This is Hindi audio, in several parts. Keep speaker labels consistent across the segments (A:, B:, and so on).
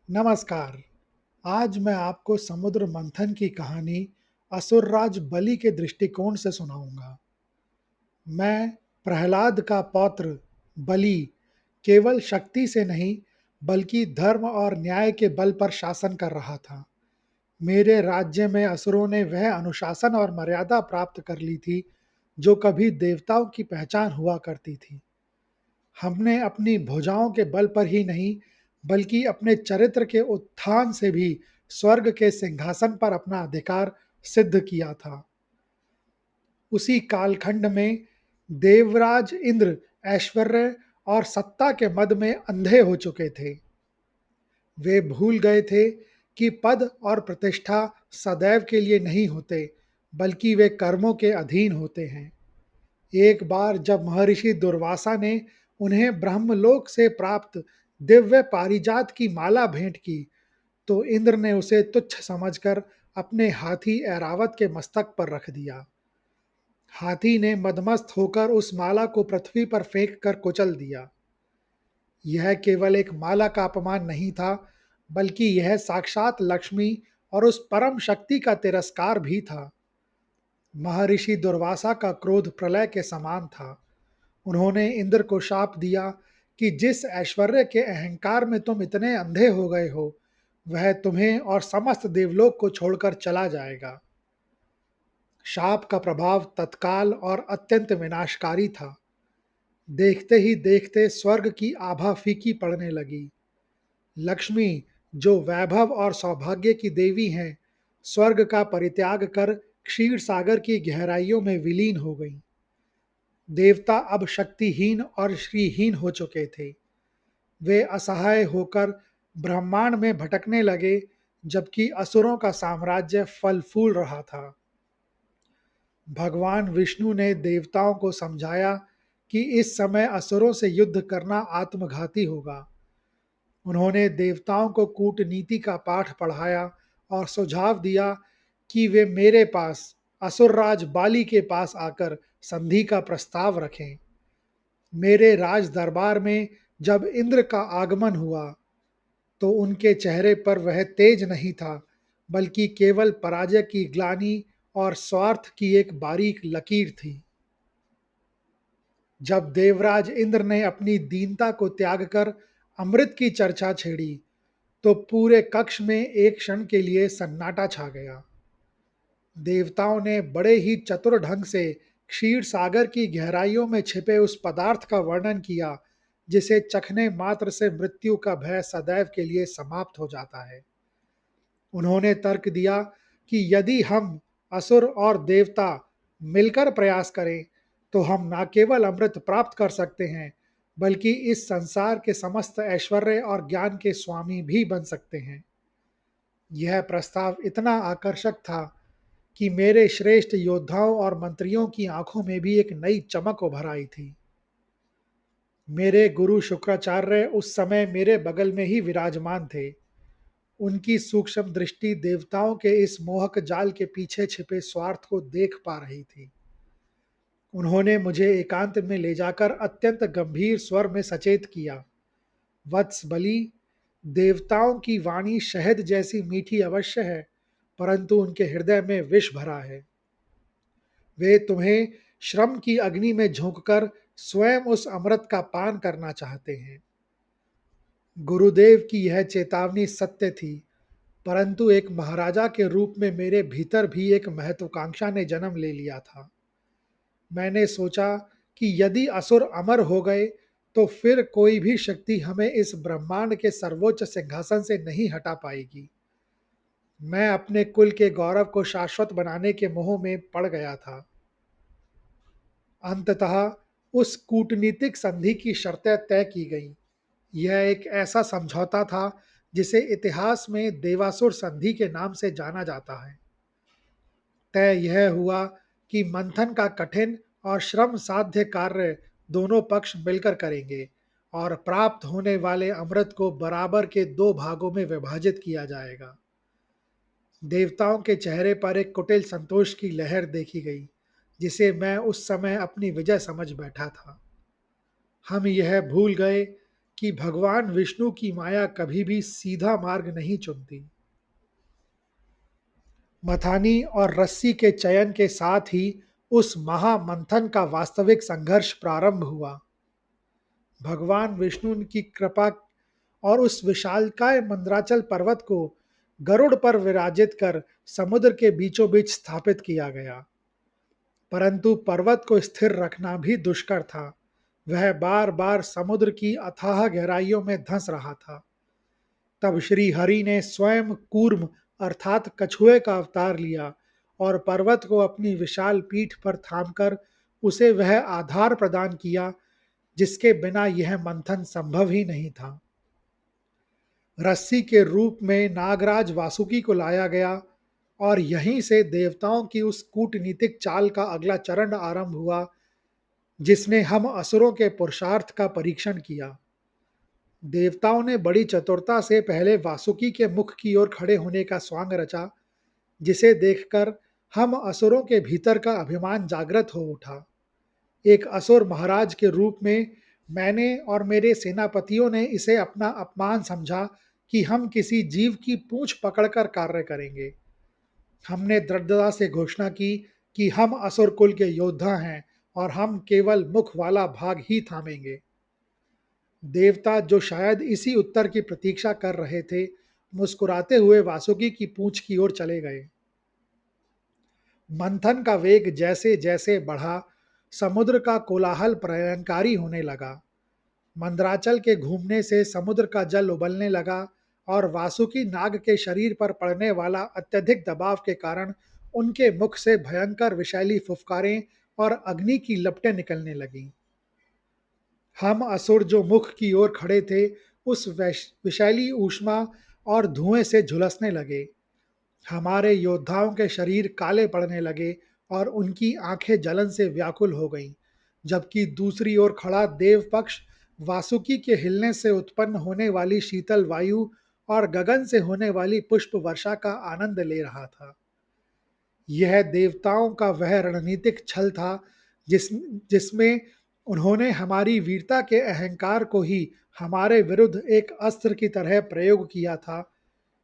A: नमस्कार। आज मैं आपको समुद्र मंथन की कहानी असुरराज बलि के दृष्टिकोण से सुनाऊंगा। मैं प्रहलाद का पौत्र बलि केवल शक्ति से नहीं बल्कि धर्म और न्याय के बल पर शासन कर रहा था। मेरे राज्य में असुरों ने वह अनुशासन और मर्यादा प्राप्त कर ली थी जो कभी देवताओं की पहचान हुआ करती थी। हमने अपनी भुजाओं के बल पर ही नहीं बल्कि अपने चरित्र के उत्थान से भी स्वर्ग के सिंहासन पर अपना अधिकार सिद्ध किया था। उसी कालखंड में देवराज इंद्र ऐश्वर्य और सत्ता के मद में अंधे हो चुके थे। वे भूल गए थे कि पद और प्रतिष्ठा सदैव के लिए नहीं होते, बल्कि वे कर्मों के अधीन होते हैं। एक बार जब महर्षि दुर्वासा ने उन्हें ब्रह्मलोक से प्राप्त दिव्य पारिजात की माला भेंट की, तो इंद्र ने उसे तुच्छ समझकर अपने हाथी ऐरावत के मस्तक पर रख दिया। हाथी ने मदमस्त होकर उस माला को पृथ्वी पर फेंक कर कुचल दिया। यह केवल एक माला का अपमान नहीं था, बल्कि यह साक्षात लक्ष्मी और उस परम शक्ति का तिरस्कार भी था। महर्षि दुर्वासा का क्रोध प्रलय के समान था। उन्होंने इंद्र को शाप दिया कि जिस ऐश्वर्य के अहंकार में तुम इतने अंधे हो गए हो, वह तुम्हें और समस्त देवलोक को छोड़कर चला जाएगा। शाप का प्रभाव तत्काल और अत्यंत विनाशकारी था। देखते ही देखते स्वर्ग की आभा फीकी पड़ने लगी। लक्ष्मी, जो वैभव और सौभाग्य की देवी हैं, स्वर्ग का परित्याग कर क्षीर सागर की गहराइयों में विलीन हो गईं। देवता अब शक्तिहीन और श्रीहीन हो चुके थे। वे असहाय होकर ब्रह्मांड में भटकने लगे, जबकि असुरों का साम्राज्य फल फूल रहा था। भगवान विष्णु ने देवताओं को समझाया कि इस समय असुरों से युद्ध करना आत्मघाती होगा। उन्होंने देवताओं को कूटनीति का पाठ पढ़ाया और सुझाव दिया कि वे मेरे पास, असुरराज बाली के पास आकर संधि का प्रस्ताव रखें। मेरे राज दरबार में जब इंद्र का आगमन हुआ, तो उनके चेहरे पर वह तेज नहीं था, बल्कि केवल पराजय की ग्लानि और स्वार्थ की एक बारीक लकीर थी। जब देवराज इंद्र ने अपनी दीनता को त्याग कर अमृत की चर्चा छेड़ी, तो पूरे कक्ष में एक क्षण के लिए सन्नाटा छा गया। देवताओं ने बड़े ही चतुर ढंग से क्षीर सागर की गहराइयों में छिपे उस पदार्थ का वर्णन किया जिसे चखने मात्र से मृत्यु का भय सदैव के लिए समाप्त हो जाता है। उन्होंने तर्क दिया कि यदि हम, असुर और देवता, मिलकर प्रयास करें तो हम न केवल अमृत प्राप्त कर सकते हैं, बल्कि इस संसार के समस्त ऐश्वर्य और ज्ञान के स्वामी भी बन सकते हैं। यह प्रस्ताव इतना आकर्षक था कि मेरे श्रेष्ठ योद्धाओं और मंत्रियों की आंखों में भी एक नई चमक उभर आई थी। मेरे गुरु शुक्राचार्य उस समय मेरे बगल में ही विराजमान थे। उनकी सूक्ष्म दृष्टि देवताओं के इस मोहक जाल के पीछे छिपे स्वार्थ को देख पा रही थी। उन्होंने मुझे एकांत में ले जाकर अत्यंत गंभीर स्वर में सचेत किया। वत्स बलि, देवताओं की वाणी शहद जैसी मीठी अवश्य है, परंतु उनके हृदय में विष भरा है। वे तुम्हें श्रम की अग्नि में झोंककर स्वयं उस अमृत का पान करना चाहते हैं। गुरुदेव की यह चेतावनी सत्य थी, परंतु एक महाराजा के रूप में मेरे भीतर भी एक महत्वाकांक्षा ने जन्म ले लिया था। मैंने सोचा कि यदि असुर अमर हो गए, तो फिर कोई भी शक्ति हमें इस ब्रह्मांड के सर्वोच्च सिंहासन से नहीं हटा पाएगी। मैं अपने कुल के गौरव को शाश्वत बनाने के मोह में पड़ गया था। अंततः उस कूटनीतिक संधि की शर्तें तय की गईं। यह एक ऐसा समझौता था जिसे इतिहास में देवासुर संधि के नाम से जाना जाता है। तय यह हुआ कि मंथन का कठिन और श्रम साध्य कार्य दोनों पक्ष मिलकर करेंगे और प्राप्त होने वाले अमृत को बराबर के दो भागों में विभाजित किया जाएगा। देवताओं के चेहरे पर एक कुटिल संतोष की लहर देखी गई, जिसे मैं उस समय अपनी विजय समझ बैठा था। हम यह भूल गए कि भगवान विष्णु की माया कभी भी सीधा मार्ग नहीं चुनती। मथानी और रस्सी के चयन के साथ ही उस महामंथन का वास्तविक संघर्ष प्रारंभ हुआ। भगवान विष्णु की कृपा और उस विशालकाय मंद्राचल पर्वत को गरुड़ पर विराजित कर समुद्र के बीचों बीच स्थापित किया गया। परंतु पर्वत को स्थिर रखना भी दुष्कर था। वह बार बार समुद्र की अथाह गहराइयों में धंस रहा था। तब श्री हरि ने स्वयं कूर्म अर्थात कछुए का अवतार लिया और पर्वत को अपनी विशाल पीठ पर थामकर उसे वह आधार प्रदान किया जिसके बिना यह मंथन संभव ही नहीं था। रस्सी के रूप में नागराज वासुकी को लाया गया और यहीं से देवताओं की उस कूटनीतिक चाल का अगला चरण आरंभ हुआ जिसने हम असुरों के पुरुषार्थ का परीक्षण किया। देवताओं ने बड़ी चतुरता से पहले वासुकी के मुख की ओर खड़े होने का स्वांग रचा, जिसे देखकर हम असुरों के भीतर का अभिमान जागृत हो उठा। एक असुर महाराज के रूप में मैंने और मेरे सेनापतियों ने इसे अपना अपमान समझा कि हम किसी जीव की पूंछ पकड़कर कार्य करेंगे। हमने दृढ़ता से घोषणा की कि हम असुर कुल के योद्धा हैं और हम केवल मुख वाला भाग ही थामेंगे। देवता जो शायद इसी उत्तर की प्रतीक्षा कर रहे थे, मुस्कुराते हुए वासुकी की पूंछ की ओर चले गए। मंथन का वेग जैसे जैसे बढ़ा, समुद्र का कोलाहल प्रलयंकारी होने लगा। मंदराचल के घूमने से समुद्र का जल उबलने लगा और वासुकी नाग के शरीर पर पड़ने वाला अत्यधिक दबाव के कारण उनके मुख से भयंकर विषैली फुफकारें और अग्नि की लपटें निकलने लगीं। हम असुर जो मुख की ओर खड़े थे, उस विषैली ऊष्मा और धुएं से झुलसने लगे। हमारे योद्धाओं के शरीर काले पड़ने लगे और उनकी आंखें जलन से व्याकुल हो गईं, जबकि दूसरी ओर खड़ा देव पक्ष वासुकी के हिलने से उत्पन्न होने वाली शीतल वायु और गगन से होने वाली पुष्प वर्षा का आनंद ले रहा था। यह देवताओं का वह रणनीतिक छल था जिसमें उन्होंने हमारी वीरता के अहंकार को ही हमारे विरुद्ध एक अस्त्र की तरह प्रयोग किया था।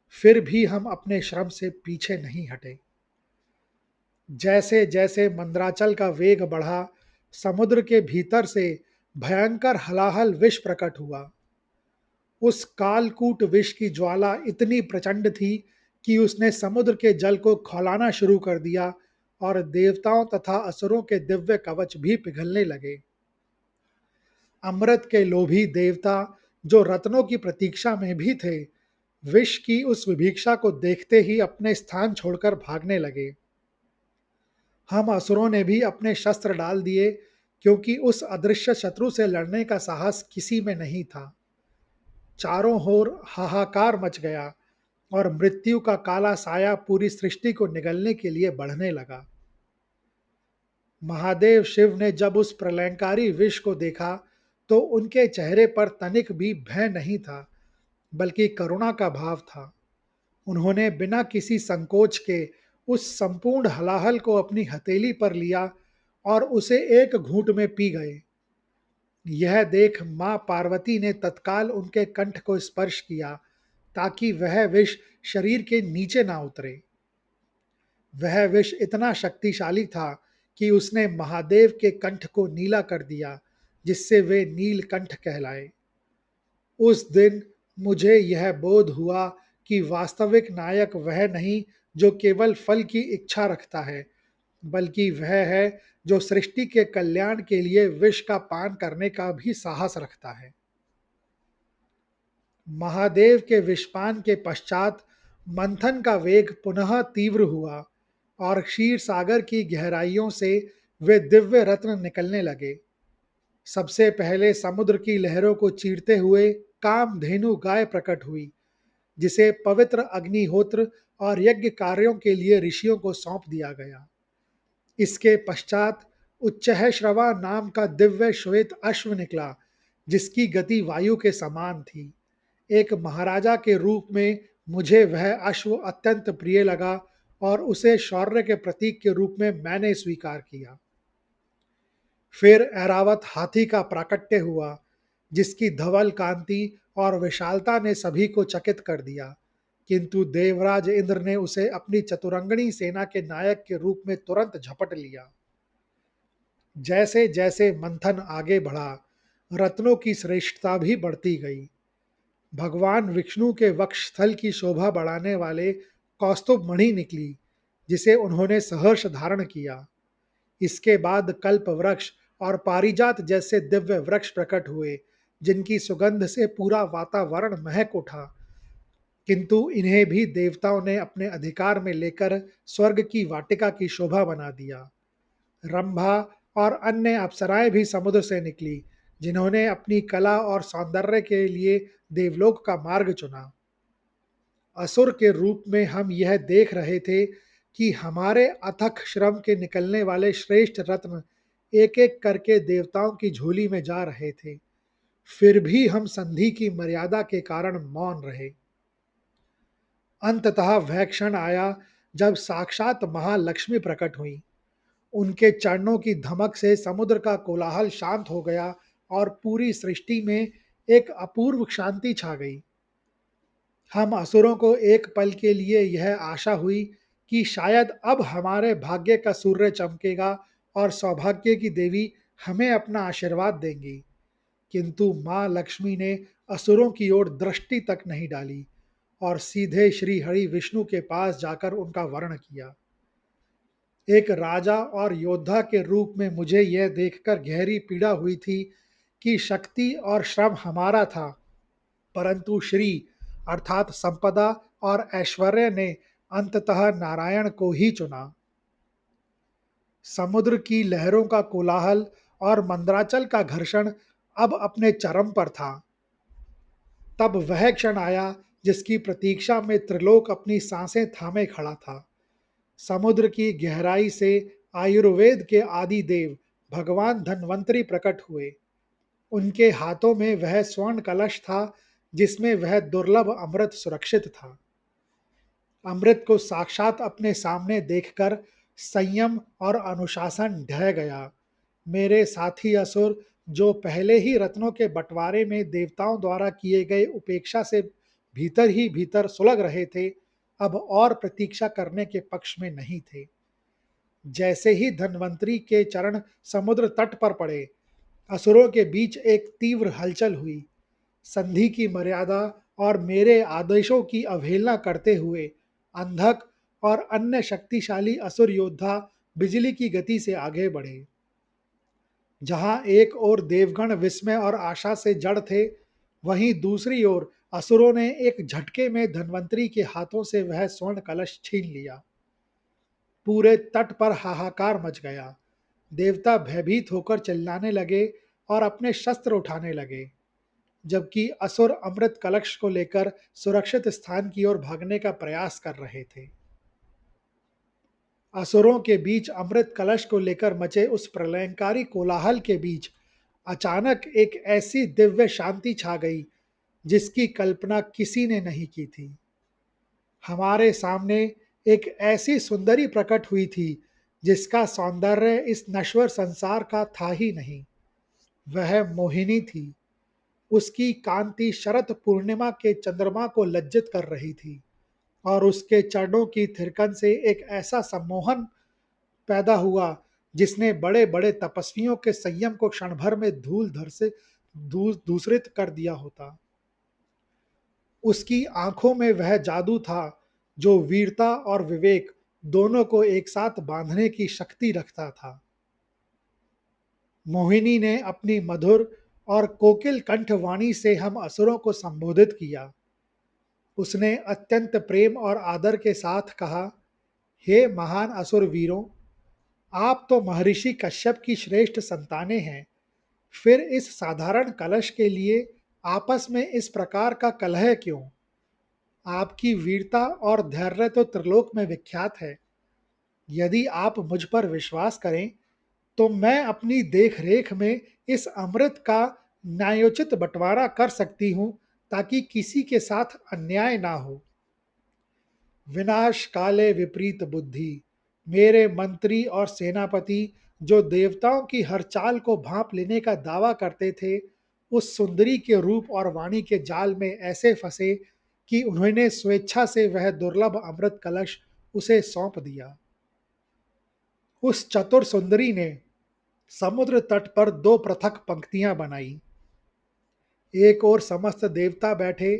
A: फिर भी हम अपने श्रम से पीछे नहीं हटे। जैसे जैसे मंदराचल का वेग बढ़ा, समुद्र के भीतर से भयंकर हलाहल विष प्रकट हुआ। उस कालकूट विष की ज्वाला इतनी प्रचंड थी कि उसने समुद्र के जल को खौलाना शुरू कर दिया और देवताओं तथा असुरों के दिव्य कवच भी पिघलने लगे। अमृत के लोभी देवता, जो रत्नों की प्रतीक्षा में भी थे, विष की उस विभीषा को देखते ही अपने स्थान छोड़कर भागने लगे। हम असुरों ने भी अपने शस्त्र डाल दिए, क्योंकि उस अदृश्य शत्रु से लड़ने का साहस किसी में नहीं था। चारों ओर हाहाकार मच गया और मृत्यु का काला साया पूरी सृष्टि को निगलने के लिए बढ़ने लगा। महादेव शिव ने जब उस प्रलयंकारी विष को देखा, तो उनके चेहरे पर तनिक भी भय नहीं था, बल्कि करुणा का भाव था। उन्होंने बिना किसी संकोच के उस संपूर्ण हलाहल को अपनी हथेली पर लिया और उसे एक घूंट में पी गए। यह देख मां पार्वती ने तत्काल उनके कंठ को स्पर्श किया, ताकि वह विष शरीर के नीचे ना उतरे। वह विष इतना शक्तिशाली था कि उसने महादेव के कंठ को नीला कर दिया, जिससे वे नीलकंठ कहलाए। उस दिन मुझे यह बोध हुआ कि वास्तविक नायक वह नहीं जो केवल फल की इच्छा रखता है, बल्कि वह है जो सृष्टि के कल्याण के लिए विष का पान करने का भी साहस रखता है। महादेव के विषपान के पश्चात मंथन का वेग पुनः तीव्र हुआ और क्षीर सागर की गहराइयों से वे दिव्य रत्न निकलने लगे। सबसे पहले समुद्र की लहरों को चीरते हुए कामधेनु गाय प्रकट हुई, जिसे पवित्र अग्निहोत्र और यज्ञ कार्यों के लिए ऋषियों को सौंप दिया गया। इसके पश्चात उच्चैःश्रवा नाम का दिव्य श्वेत अश्व निकला, जिसकी गति वायु के समान थी। एक महाराजा के रूप में मुझे वह अश्व अत्यंत प्रिय लगा और उसे शौर्य के प्रतीक के रूप में मैंने स्वीकार किया। फिर ऐरावत हाथी का प्राकट्य हुआ, जिसकी धवल कांति और विशालता ने सभी को चकित कर दिया। किंतु देवराज इंद्र ने उसे अपनी चतुरंगनी सेना के नायक के रूप में तुरंत झपट लिया। जैसे जैसे मंथन आगे बढ़ा, रत्नों की श्रेष्ठता भी बढ़ती गई। भगवान विष्णु के वक्षस्थल की शोभा बढ़ाने वाले कौस्तुभ मणि निकली, जिसे उन्होंने सहर्ष धारण किया। इसके बाद कल्प वृक्ष और पारिजात जैसे दिव्य वृक्ष प्रकट हुए, जिनकी सुगंध से पूरा वातावरण महक उठा। किंतु इन्हें भी देवताओं ने अपने अधिकार में लेकर स्वर्ग की वाटिका की शोभा बना दिया। रंभा और अन्य अप्सराएं भी समुद्र से निकली, जिन्होंने अपनी कला और सौंदर्य के लिए देवलोक का मार्ग चुना। असुर के रूप में हम यह देख रहे थे कि हमारे अथक श्रम के निकलने वाले श्रेष्ठ रत्न एक एक करके देवताओं की झोली में जा रहे थे। फिर भी हम संधि की मर्यादा के कारण मौन रहे। अंततः वह क्षण आया जब साक्षात महालक्ष्मी प्रकट हुई। उनके चरणों की धमक से समुद्र का कोलाहल शांत हो गया और पूरी सृष्टि में एक अपूर्व शांति छा गई। हम असुरों को एक पल के लिए यह आशा हुई कि शायद अब हमारे भाग्य का सूर्य चमकेगा और सौभाग्य की देवी हमें अपना आशीर्वाद देंगी। किंतु माँ लक्ष्मी ने असुरों की ओर दृष्टि तक नहीं डाली और सीधे श्री हरि विष्णु के पास जाकर उनका वर्ण किया। एक राजा और योद्धा के रूप में मुझे यह देखकर गहरी पीड़ा हुई थी कि शक्ति और श्रम हमारा था, परंतु श्री अर्थात संपदा और ऐश्वर्य ने अंततः नारायण को ही चुना। समुद्र की लहरों का कोलाहल और मंद्राचल का घर्षण अब अपने चरम पर था। तब वह क्षण आया जिसकी प्रतीक्षा में त्रिलोक अपनी सांसें थामे खड़ा था। समुद्र की गहराई से आयुर्वेद के आदि देव भगवान धन्वंतरी प्रकट हुए। उनके हाथों में वह स्वर्ण कलश था जिसमें वह दुर्लभ अमृत सुरक्षित था। अमृत को साक्षात अपने सामने देखकर संयम और अनुशासन ढह गया। मेरे साथी असुर, जो पहले ही रत्नों के बंटवारे में देवताओं द्वारा किए गए उपेक्षा से भीतर ही भीतर सुलग रहे थे, अब और प्रतीक्षा करने के पक्ष में नहीं थे। जैसे ही धन्वंतरी के चरण समुद्र तट पर पड़े, असुरों के बीच एक तीव्र हलचल हुई। संधि की मर्यादा और मेरे आदेशों की अवहेलना करते हुए अंधक और अन्य शक्तिशाली असुर योद्धा बिजली की गति से आगे बढ़े। जहां एक ओर देवगण विस्मय और आशा से जड़ थे, वहीं दूसरी ओर असुरों ने एक झटके में धन्वंतरी के हाथों से वह स्वर्ण कलश छीन लिया। पूरे तट पर हाहाकार मच गया। देवता भयभीत होकर चिल्लाने लगे और अपने शस्त्र उठाने लगे, जबकि असुर अमृत कलश को लेकर सुरक्षित स्थान की ओर भागने का प्रयास कर रहे थे। असुरों के बीच अमृत कलश को लेकर मचे उस प्रलयंकारी कोलाहल के बीच अचानक एक ऐसी दिव्य शांति छा गई जिसकी कल्पना किसी ने नहीं की थी। हमारे सामने एक ऐसी सुंदरी प्रकट हुई थी जिसका सौंदर्य इस नश्वर संसार का था ही नहीं। वह मोहिनी थी। उसकी कांति शरद पूर्णिमा के चंद्रमा को लज्जित कर रही थी और उसके चरणों की थिरकन से एक ऐसा सम्मोहन पैदा हुआ जिसने बड़े बड़े तपस्वियों के संयम को क्षण भर में धूल धर से दूसरित कर दिया होता। उसकी आंखों में वह जादू था जो वीरता और विवेक दोनों को एक साथ बांधने की शक्ति रखता था। मोहिनी ने अपनी मधुर और कोकिल कंठवाणी से हम असुरों को संबोधित किया। उसने अत्यंत प्रेम और आदर के साथ कहा, हे महान असुर वीरों, आप तो महर्षि कश्यप की श्रेष्ठ संतानें हैं। फिर इस साधारण कलश के लिए आपस में इस प्रकार का कलह क्यों? आपकी वीरता और धैर्य तो त्रिलोक में विख्यात है। यदि आप मुझ पर विश्वास करें तो मैं अपनी देख-रेख में इस अमृत का न्यायोचित बंटवारा कर सकती हूँ, ताकि किसी के साथ अन्याय ना हो। विनाश काले विपरीत बुद्धि। मेरे मंत्री और सेनापति, जो देवताओं की हर चाल को भांप लेने का दावा करते थे, उस सुंदरी के रूप और वाणी के जाल में ऐसे फंसे कि उन्होंने स्वेच्छा से वह दुर्लभ अमृत कलश उसे सौंप दिया। उस चतुर सुंदरी ने समुद्र तट पर दो पृथक पंक्तियां बनाई। एक ओर समस्त देवता बैठे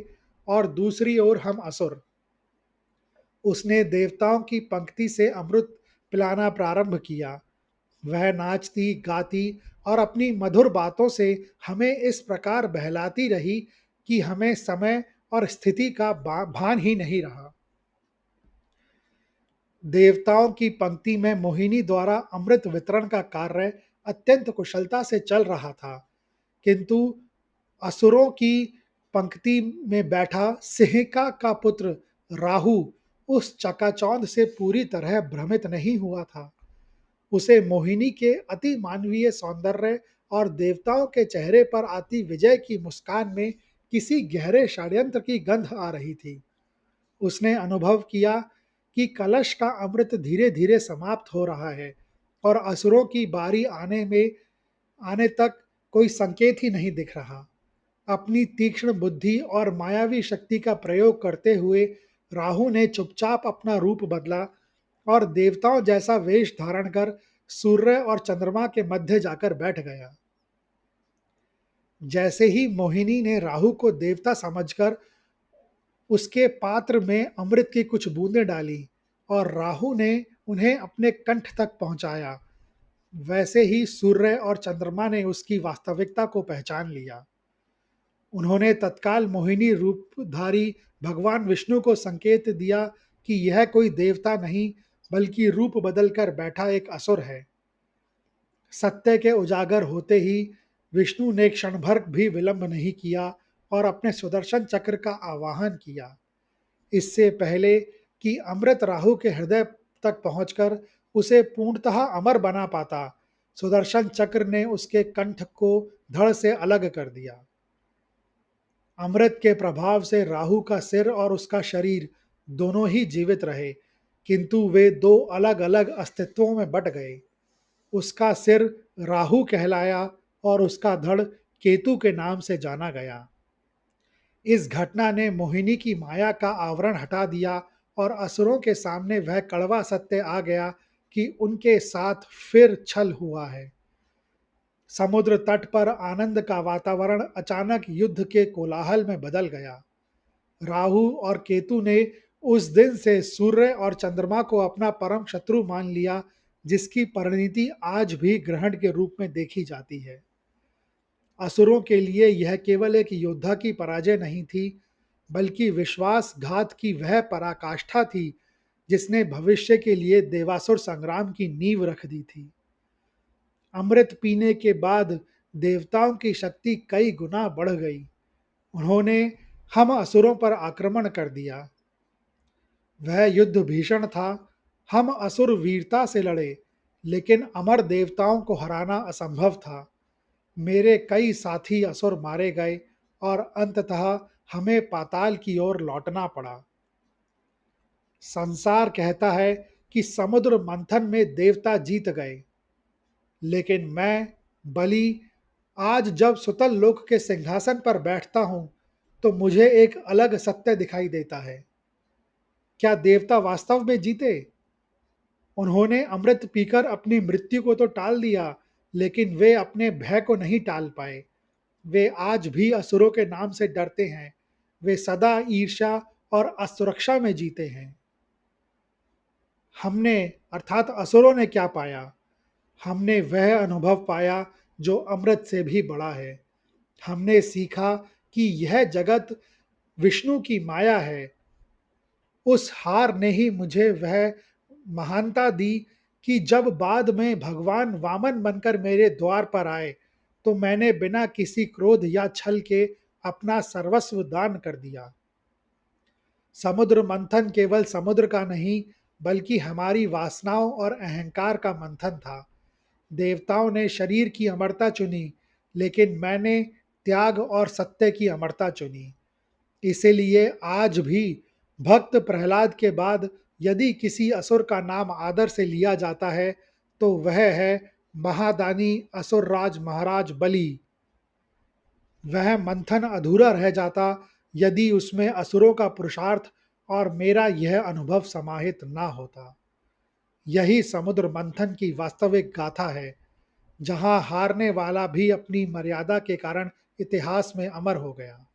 A: और दूसरी ओर हम असुर। उसने देवताओं की पंक्ति से अमृत पिलाना प्रारंभ किया। वह नाचती गाती और अपनी मधुर बातों से हमें इस प्रकार बहलाती रही कि हमें समय और स्थिति का भान ही नहीं रहा। देवताओं की पंक्ति में मोहिनी द्वारा अमृत वितरण का कार्य अत्यंत कुशलता से चल रहा था, किंतु असुरों की पंक्ति में बैठा सिंहिका का पुत्र राहु उस चकाचौंध से पूरी तरह भ्रमित नहीं हुआ था। उसे मोहिनी के अति मानवीय सौंदर्य और देवताओं के चेहरे पर आती विजय की मुस्कान में किसी गहरे षड्यंत्र की गंध आ रही थी। उसने अनुभव किया कि कलश का अमृत धीरे धीरे समाप्त हो रहा है और असुरों की बारी आने तक कोई संकेत ही नहीं दिख रहा। अपनी तीक्ष्ण बुद्धि और मायावी शक्ति का प्रयोग करते हुए राहु ने चुपचाप अपना रूप बदला और देवताओं जैसा वेश धारण कर सूर्य और चंद्रमा के मध्य जाकर बैठ गया। जैसे ही मोहिनी ने राहु को देवता समझकर उसके पात्र में अमृत की कुछ बूंदें डाली और राहु ने उन्हें अपने कंठ तक पहुंचाया, वैसे ही सूर्य और चंद्रमा ने उसकी वास्तविकता को पहचान लिया। उन्होंने तत्काल मोहिनी रूपधारी भगवान विष्णु को संकेत दिया कि यह कोई देवता नहीं बल्कि रूप बदलकर बैठा एक असुर है। सत्य के उजागर होते ही विष्णु ने क्षण भर भी विलंब नहीं किया और अपने सुदर्शन चक्र का आवाहन किया। इससे पहले कि अमृत राहु के हृदय तक पहुंचकर उसे पूर्णतः अमर बना पाता, सुदर्शन चक्र ने उसके कंठ को धड़ से अलग कर दिया। अमृत के प्रभाव से राहु का सिर और उसका शरीर दोनों ही जीवित रहे, किंतु वे दो अलग अलग अस्तित्वों में बट गए। उसका सिर राहु कहलाया और उसका धड़ केतु के नाम से जाना गया। इस घटना ने मोहिनी की माया का आवरण हटा दिया और असुरों के सामने वह कड़वा सत्य आ गया कि उनके साथ फिर छल हुआ है। समुद्र तट पर आनंद का वातावरण अचानक युद्ध के कोलाहल में बदल गया। राहु और केतु ने उस दिन से सूर्य और चंद्रमा को अपना परम शत्रु मान लिया, जिसकी परिणति आज भी ग्रहण के रूप में देखी जाती है। असुरों के लिए यह केवल एक योद्धा की पराजय नहीं थी, बल्कि विश्वासघात की वह पराकाष्ठा थी जिसने भविष्य के लिए देवासुर संग्राम की नींव रख दी थी। अमृत पीने के बाद देवताओं की शक्ति कई गुना बढ़ गई। उन्होंने हम असुरों पर आक्रमण कर दिया। वह युद्ध भीषण था। हम असुर वीरता से लड़े, लेकिन अमर देवताओं को हराना असंभव था। मेरे कई साथी असुर मारे गए और अंततः हमें पाताल की ओर लौटना पड़ा। संसार कहता है कि समुद्र मंथन में देवता जीत गए, लेकिन मैं, बलि, आज जब सुतल लोक के सिंहासन पर बैठता हूं, तो मुझे एक अलग सत्य दिखाई देता है। क्या देवता वास्तव में जीते? उन्होंने अमृत पीकर अपनी मृत्यु को तो टाल दिया, लेकिन वे अपने भय को नहीं टाल पाए। वे आज भी असुरों के नाम से डरते हैं। वे सदा ईर्ष्या और असुरक्षा में जीते हैं। हमने अर्थात असुरों ने क्या पाया? हमने वह अनुभव पाया जो अमृत से भी बड़ा है। हमने सीखा कि यह जगत विष्णु की माया है। उस हार ने ही मुझे वह महानता दी कि जब बाद में भगवान वामन बनकर मेरे द्वार पर आए, तो मैंने बिना किसी क्रोध या छल के अपना सर्वस्व दान कर दिया। समुद्र मंथन केवल समुद्र का नहीं, बल्कि हमारी वासनाओं और अहंकार का मंथन था। देवताओं ने शरीर की अमरता चुनी, लेकिन मैंने त्याग और सत्य की अमरता चुनी। इसीलिए आज भी भक्त प्रहलाद के बाद यदि किसी असुर का नाम आदर से लिया जाता है, तो वह है महादानी असुरराज महाराज बलि। वह मंथन अधूरा रह जाता यदि उसमें असुरों का पुरुषार्थ और मेरा यह अनुभव समाहित ना होता। यही समुद्र मंथन की वास्तविक गाथा है, जहां हारने वाला भी अपनी मर्यादा के कारण इतिहास में अमर हो गया।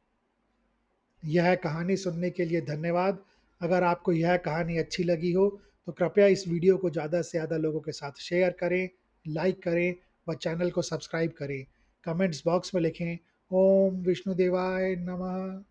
A: यह कहानी सुनने के लिए धन्यवाद। अगर आपको यह कहानी अच्छी लगी हो तो कृपया इस वीडियो को ज़्यादा से ज़्यादा लोगों के साथ शेयर करें, लाइक करें व चैनल को सब्सक्राइब करें। कमेंट्स बॉक्स में लिखें ओम विष्णुदेवाय नमः।